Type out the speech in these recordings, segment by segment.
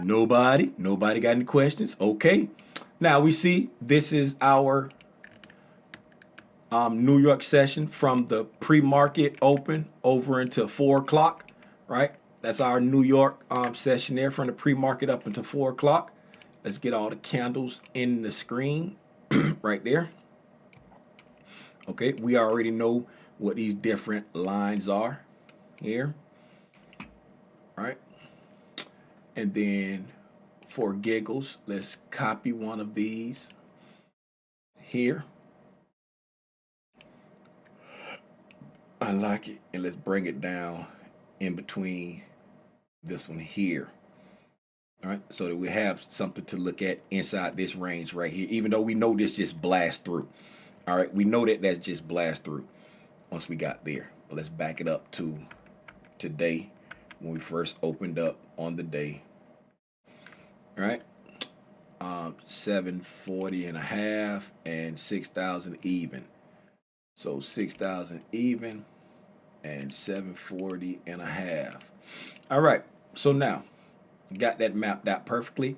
Nobody got any questions? Okay. Now we see this is our New York session from the pre-market open over until 4 o'clock, right? That's our New York session there from the pre-market up until 4 o'clock. Let's get all the candles in the screen right there. Okay, we already know what these different lines are here, right? And then for giggles, let's copy one of these here. I like it, and let's bring it down in between this one here. All right, so that we have something to look at inside this range right here, even though we know this just blast through. All right, we know that that's just blast through once we got there. But let's back it up to today when we first opened up on the day. All right, 740 and a half and 6,000 even. So 6,000 even and 740 and a half. All right, so now got that mapped out perfectly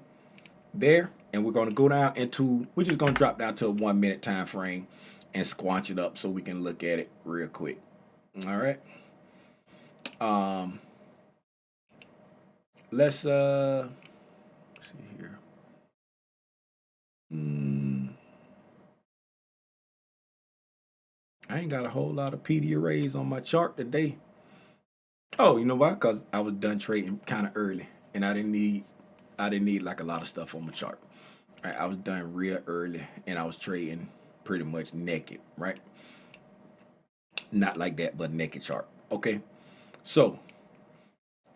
there, and we're going to go down into, we're just going to drop down to a 1 minute time frame and squanch it up so we can look at it real quick. All right, let's see here. I ain't got a whole lot of PD arrays on my chart today. Oh, you know why? Because I was done trading kind of early, and I didn't need like a lot of stuff on my chart. Right, I was done real early, and I was trading pretty much naked, right? Not like that, but naked chart. Okay, so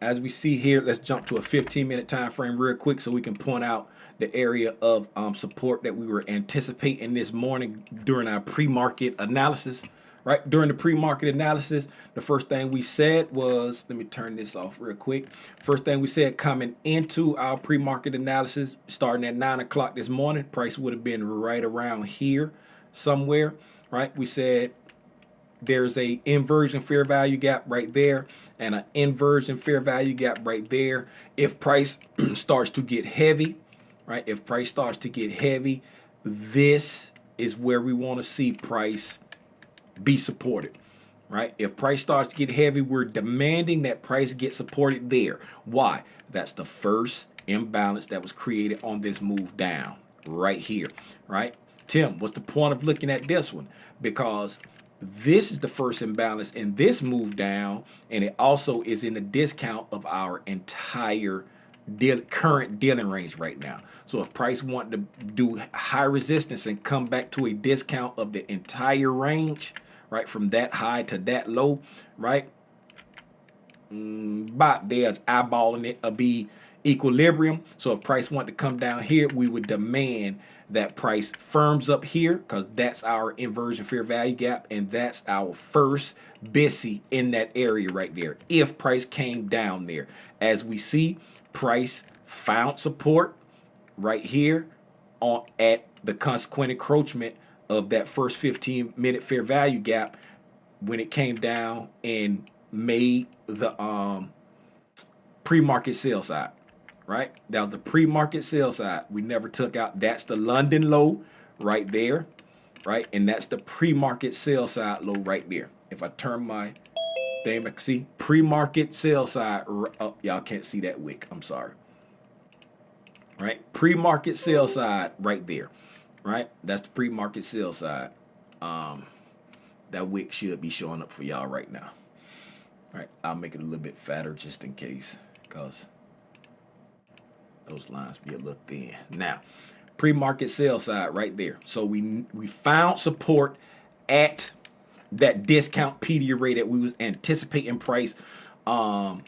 as we see here, let's jump to a 15-minute time frame real quick so we can point out the area of support that we were anticipating this morning during our pre-market analysis. Right, during the pre-market analysis, the first thing we said was, let me turn this off real quick. First thing we said coming into our pre-market analysis, starting at 9 o'clock this morning, price would have been right around here somewhere. Right, we said there's a inversion fair value gap right there and an inversion fair value gap right there. If price starts to get heavy, right? If price starts to get heavy, this is where we want to see price be supported, right? If price starts to get heavy, we're demanding that price get supported there. Why? That's the first imbalance that was created on this move down right here, right? Tim, what's the point of looking at this one? Because this is the first imbalance in this move down, and it also is in the discount of our entire current dealing range right now. So if price want to do high resistance and come back to a discount of the entire range, right, from that high to that low, right, about there, eyeballing it, be equilibrium. So if price want to come down here, we would demand that price firms up here, because that's our inversion fair value gap, and that's our first BISI in that area right there. If price came down there, as we see, price found support right here on at the consequent encroachment of that first 15-minute fair value gap when it came down and made the pre-market sell side. Right, that was the pre-market sell side. We never took out. That's the London low right there, right, and that's the pre-market sell side low right there. If I turn my thing back, see pre-market sell side. Oh, y'all can't see that wick. I'm sorry. Right, pre-market sell side right there. Right, that's the pre-market sell side. That wick should be showing up for y'all right now. Right, I'll make it a little bit fatter just in case, because those lines be a little thin. Now, pre-market sell side right there. So we found support at that discount PD array that we was anticipating price to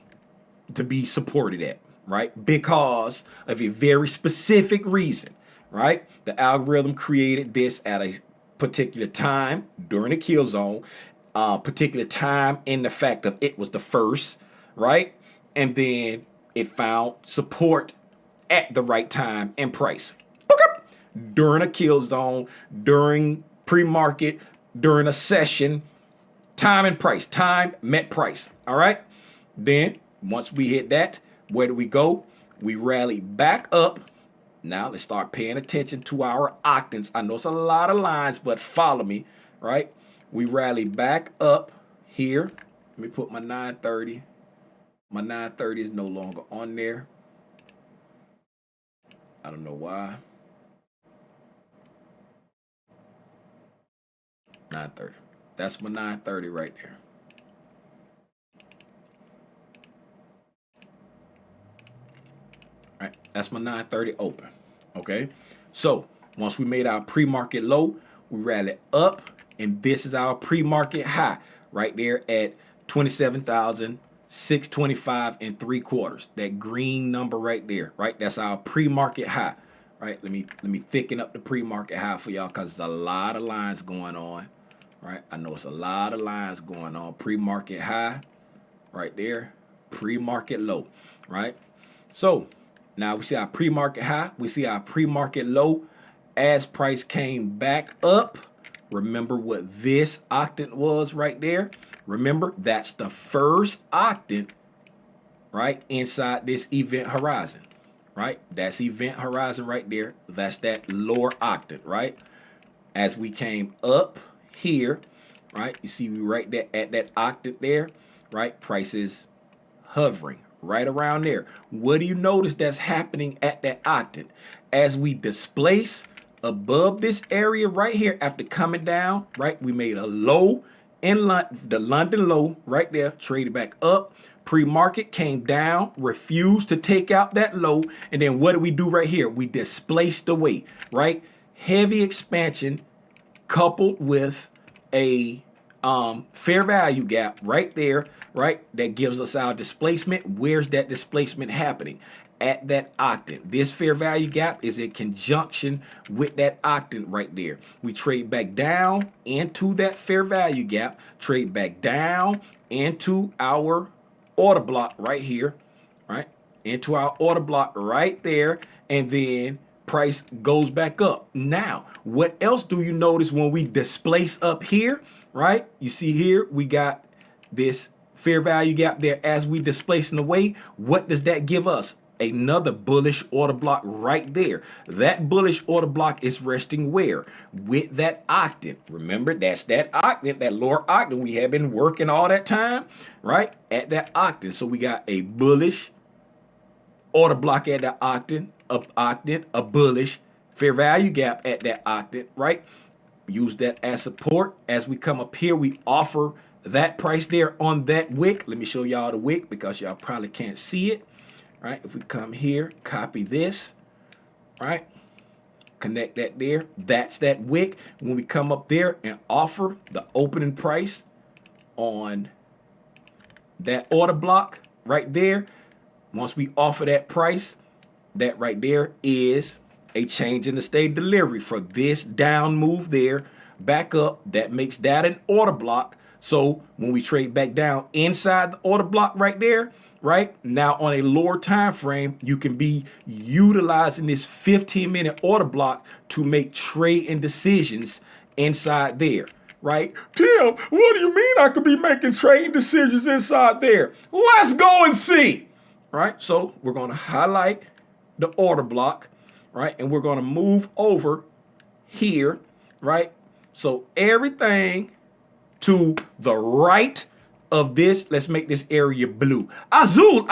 be supported at, right? Because of a very specific reason, right? The algorithm created this at a particular time during the kill zone, particular time in the fact of it was the first, right? And then it found support at the right time and price. During a kill zone, during pre-market, during a session, time and price. Time met price. All right. Then once we hit that, where do we go? We rallied back up. Now let's start paying attention to our Octants. I know it's a lot of lines, but follow me, right? We rallied back up here. Let me put my 930. My 930 is no longer on there. I don't know why. 930. That's my 930 right there. All right, that's my 930 open. Okay, so once we made our pre-market low, we rallied up, and this is our pre-market high right there at 27,625 and 3/4. That green number right there, right? That's our pre-market high. Right? Let me thicken up the pre-market high for y'all because there's a lot of lines going on. Right? I know it's a lot of lines going on. Pre-market high right there, pre-market low, right? So now we see our pre-market high, we see our pre-market low as price came back up. Remember what this octant was right there? Remember, that's the first octant, right, inside this event horizon, right? That's event horizon right there. That's that lower octant, right? As we came up here, right, you see we right there at that octant there, right? Price is hovering right around there. What do you notice that's happening at that octant? As we displace above this area right here after coming down, right, we made a low in the London low right there, traded back up. Pre-market came down, refused to take out that low, and then what do we do right here? We displaced away, right? Heavy expansion coupled with a fair value gap right there, right? That gives us our displacement. Where's that displacement happening? At that octant. This fair value gap is in conjunction with that octant right there. We trade back down into that fair value gap, trade back down into our order block right here, right? Into our order block right there, and then price goes back up. Now, what else do you notice when we displace up here, right? You see here, we got this fair value gap there as we displacing away. What does that give us? Another bullish order block right there. That bullish order block is resting where? With that octant. Remember, that's that octant, that lower octant we have been working all that time, right? At that octant. So we got a bullish order block at that octant, a bullish fair value gap at that octant, right? Use that as support. As we come up here, we offer that price there on that wick. Let me show y'all the wick because y'all probably can't see it. Right, if we come here, copy this, right, connect that there. That's that wick. When we come up there and offer the opening price on that order block right there, once we offer that price, that right there is a change in the state of delivery for this down move there, back up. That makes that an order block. So when we trade back down inside the order block right there, right now on a lower time frame, you can be utilizing this 15-minute order block to make trading decisions inside there, right? Tim, what do you mean I could be making trading decisions inside there? Let's go and see, right? So we're going to highlight the order block, right? And we're going to move over here, right? So everything to the right of this, let's make this area blue. Azul.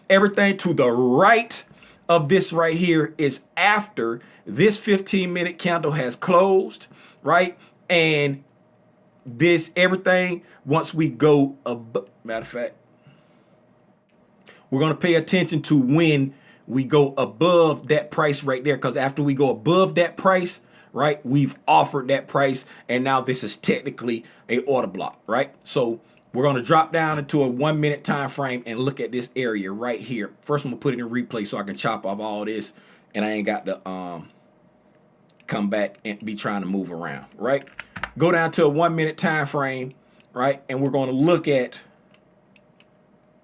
Everything to the right of this right here is after this 15-minute candle has closed, right? And this everything, once we go above, matter of fact, we're going to pay attention to when we go above that price right there, because after we go above that price, right, we've offered that price, and now this is technically a order block, right? So we're going to drop down into a 1-minute time frame and look at this area right here. First, I'm going to put it in replay so I can chop off all this, and I ain't got to come back and be trying to move around, right? Go down to a 1-minute time frame, right? And we're going to look at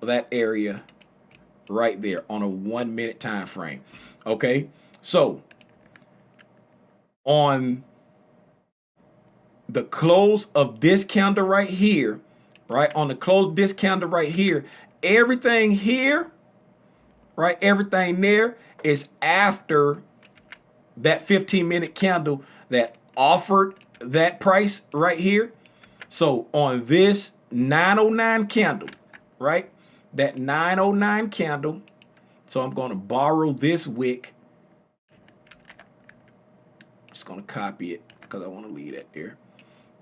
that area right there on a 1-minute time frame. Okay, so on the close of this candle right here, right, on the close of this candle right here, everything here, right? Everything there is after that 15-minute candle that offered that price right here. So on this 909 candle, right? That 909 candle. So I'm going to borrow this wick. Just going to copy it because I want to leave that there.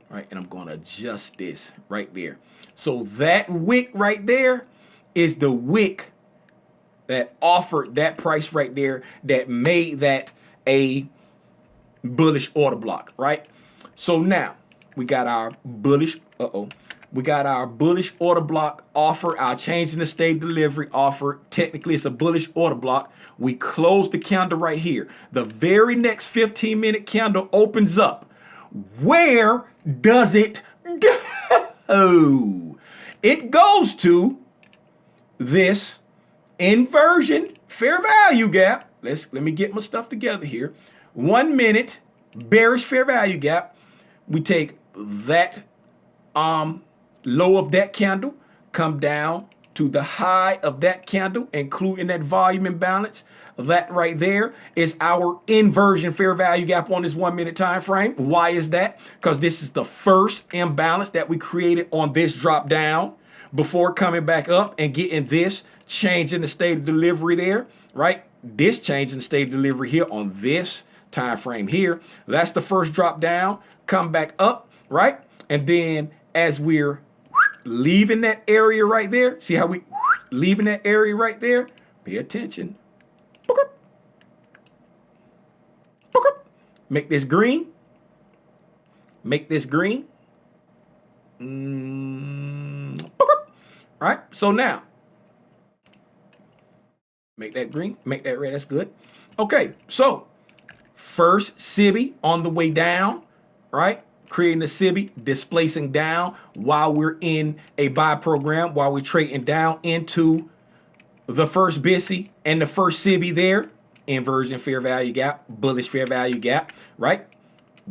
Right, and I'm going to adjust this right there. So that wick right there is the wick that offered that price right there that made that a bullish order block, right? So now we got our bullish, we got our bullish order block offer, our change in the state delivery offer. Technically, it's a bullish order block. We close the candle right here. The very next 15-minute candle opens up. Where does it go? It goes to this inversion fair value gap. Let me get my stuff together here. 1 minute bearish fair value gap. We take that low of that candle, come down to the high of that candle, including that volume imbalance. That right there is our inversion fair value gap on this 1 minute time frame. Why is that? Because this is the first imbalance that we created on this drop down before coming back up and getting this change in the state of delivery there, right? This change in the state of delivery here on this time frame here. That's the first drop down, come back up, right? And then as we're leaving that area right there, see how we leaving that area right there? Pay attention. Make this green. Make this green. Right? So now, make that green. Make that red. That's good. Okay. So, first SIBI on the way down. Right? Creating the SIBI, displacing down while we're in a buy program, while we're trading down into the first BISI and the first SIBI there. Inversion fair value gap, bullish fair value gap, right?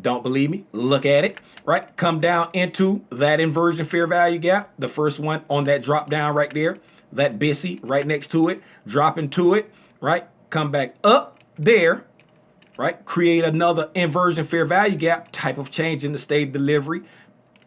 Don't believe me? Look at it, right? Come down into that inversion fair value gap, the first one on that drop down right there, that BISI right next to it, drop into it, right? Come back up there, right? Create another inversion fair value gap, type of change in the state of delivery,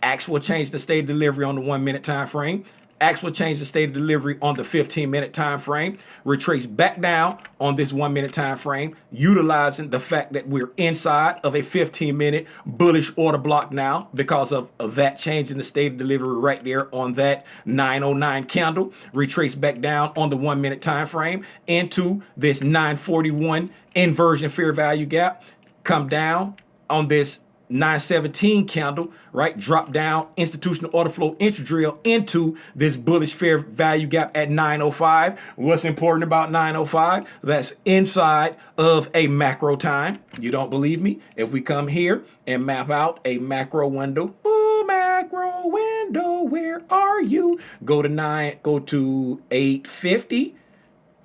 actual change in the state of delivery on the 1 minute time frame, actual change the state of delivery on the 15-minute time frame, retrace back down on this 1 minute time frame, utilizing the fact that we're inside of a 15-minute bullish order block now because of that change in the state of delivery right there on that 909 candle, retrace back down on the 1 minute time frame into this 941 inversion fair value gap, come down on this 917 candle, right? Drop down institutional order flow entry drill into this bullish fair value gap at 905. What's important about 905? That's inside of a macro time. You don't believe me? If we come here and map out a macro window, macro window, where are you? Go to 850,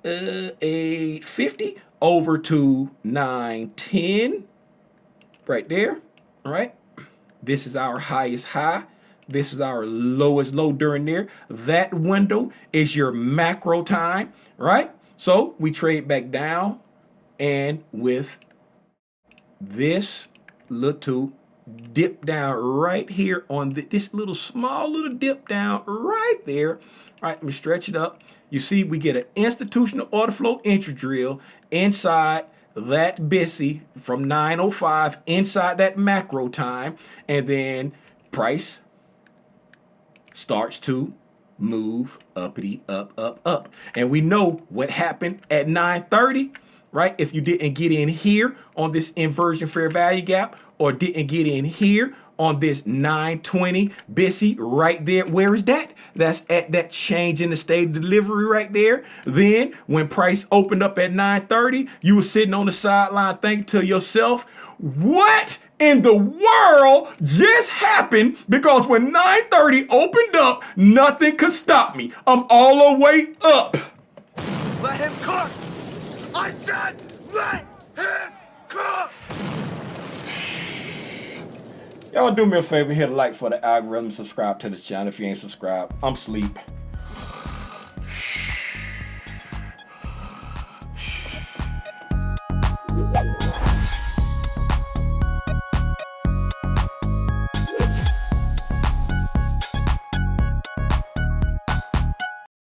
850 over to 910, right there. Right? This is our highest high. This is our lowest low during there. That window is your macro time, right? So we trade back down, and with this little dip down right here on this little small little dip down right there. All right, let me stretch it up. You see, we get an institutional order flow entry drill inside that BISI from 905 inside that macro time, and then price starts to move uppity, up. And we know what happened at 930, right? If you didn't get in here on this inversion fair value gap, or didn't get in here on this 920 BISI right there, where is that? That's at that change in the state of delivery right there. Then when price opened up at 930, you were sitting on the sideline thinking to yourself, what in the world just happened? Because when 930 opened up, nothing could stop me. I'm all the way up. Let him cook! I said let him cook! Y'all do me a favor, hit a like for the algorithm, subscribe to the channel if you ain't subscribed. I'm sleep.